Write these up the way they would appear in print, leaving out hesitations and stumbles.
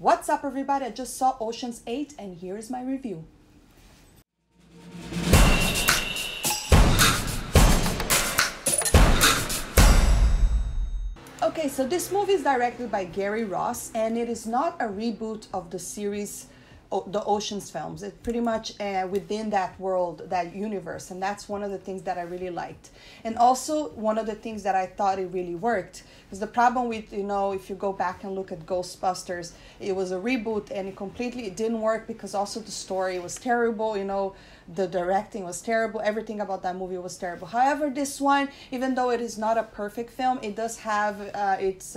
What's up, everybody? I just saw Ocean's 8 and here is my review. Okay, so this movie is directed by Gary Ross and it is not a reboot of the series, the Ocean's films. It's pretty much within that world, that universe, and that's one of the things that I really liked. And also one of the things that I thought it really worked, because the problem with, if you go back and look at Ghostbusters, it was a reboot and it didn't work because also the story was terrible, the directing was terrible, everything about that movie was terrible. However, this one, even though it is not a perfect film, it does have its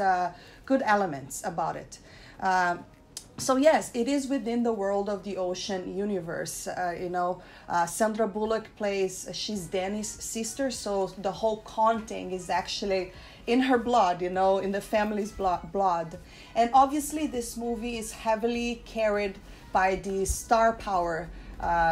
good elements about it. So yes, it is within the world of the Ocean universe. Sandra Bullock she's Danny's sister, so the whole con thing is actually in her blood, in the family's blood. And obviously this movie is heavily carried by the star power.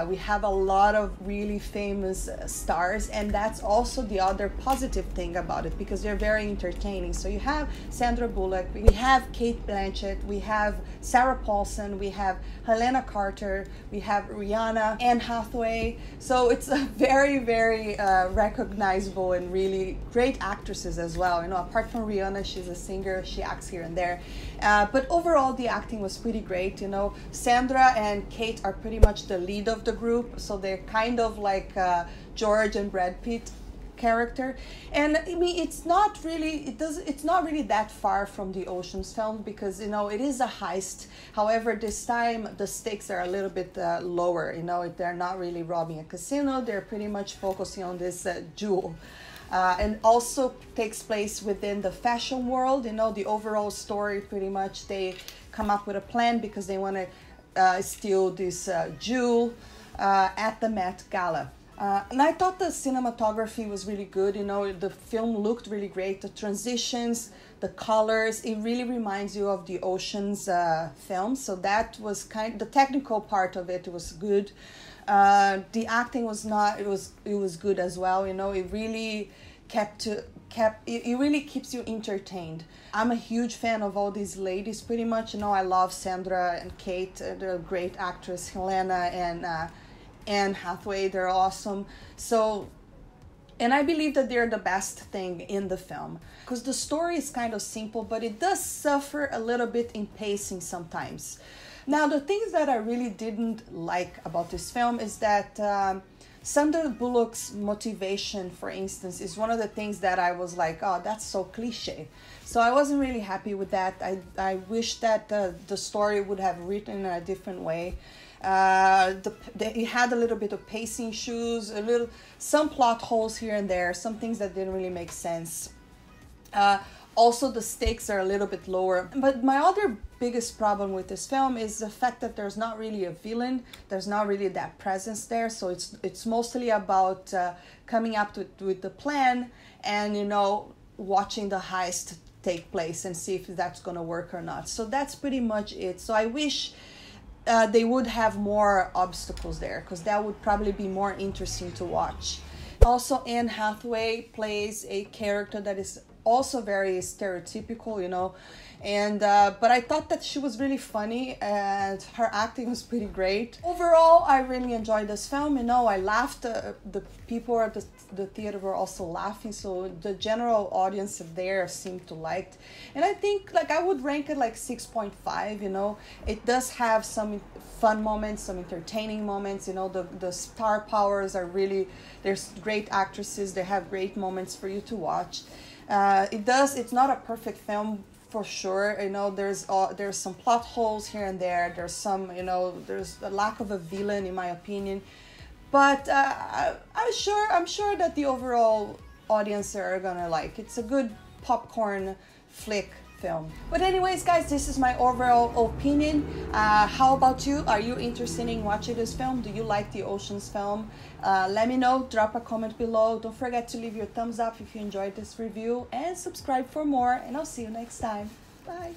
We have a lot of really famous stars, and that's also the other positive thing about it, because they're very entertaining. So you have Sandra Bullock, we have Cate Blanchett, we have Sarah Paulson, we have Helena Carter, we have Rihanna, Anne Hathaway. So it's a very, very recognizable and really great actresses as well. Apart from Rihanna, she's a singer, she acts here and there. But overall, the acting was pretty great. Sandra and Cate are pretty much the lead of the group, so they're kind of like George and Brad Pitt character. And I mean, it's not really that far from the Ocean's film, because it is a heist. However, this time the stakes are a little bit lower. They're not really robbing a casino, they're pretty much focusing on this jewel. And also takes place within the fashion world. The overall story, pretty much they come up with a plan because they want to steal this jewel at the Met Gala. And I thought the cinematography was really good. The film looked really great. The transitions, the colors, it really reminds you of the Ocean's film. So that was the technical part of it was good. The acting was not, it was good as well. It really it really keeps you entertained. I'm a huge fan of all these ladies pretty much. I love Sandra and Cate, they're great actresses. Helena and Anne Hathaway, they're awesome. So, and I believe that they're the best thing in the film, because the story is kind of simple, but it does suffer a little bit in pacing sometimes. Now, the things that I really didn't like about this film is that Sandra Bullock's motivation, for instance, is one of the things that I was like, oh, that's so cliche. So I wasn't really happy with that. I wish that the story would have written in a different way. It had a little bit of pacing issues, some plot holes here and there, some things that didn't really make sense. Also, the stakes are a little bit lower. But my other biggest problem with this film is the fact that there's not really a villain. There's not really that presence there. So it's mostly about coming up with the plan and, watching the heist take place and see if that's going to work or not. So that's pretty much it. So I wish they would have more obstacles there, because that would probably be more interesting to watch. Also, Anne Hathaway plays a character that is also very stereotypical, and but I thought that she was really funny and her acting was pretty great. Overall, I really enjoyed this film. I laughed. The people at the theater were also laughing, so the general audience there seemed to like it. And I think I would rank it 6.5. It does have some fun moments, some entertaining moments. The star powers are really, there's great actresses, they have great moments for you to watch. It's not a perfect film for sure. There's some plot holes here and there. There's some, there's a lack of a villain in my opinion. But I'm sure that the overall audience are gonna like. It's a good popcorn flick film. But anyways, guys, this is my overall opinion. How about you? Are you interested in watching this film? Do you like the Ocean's film? Let me know. Drop a comment below. Don't forget to leave your thumbs up if you enjoyed this review, and subscribe for more, and I'll see you next time. Bye.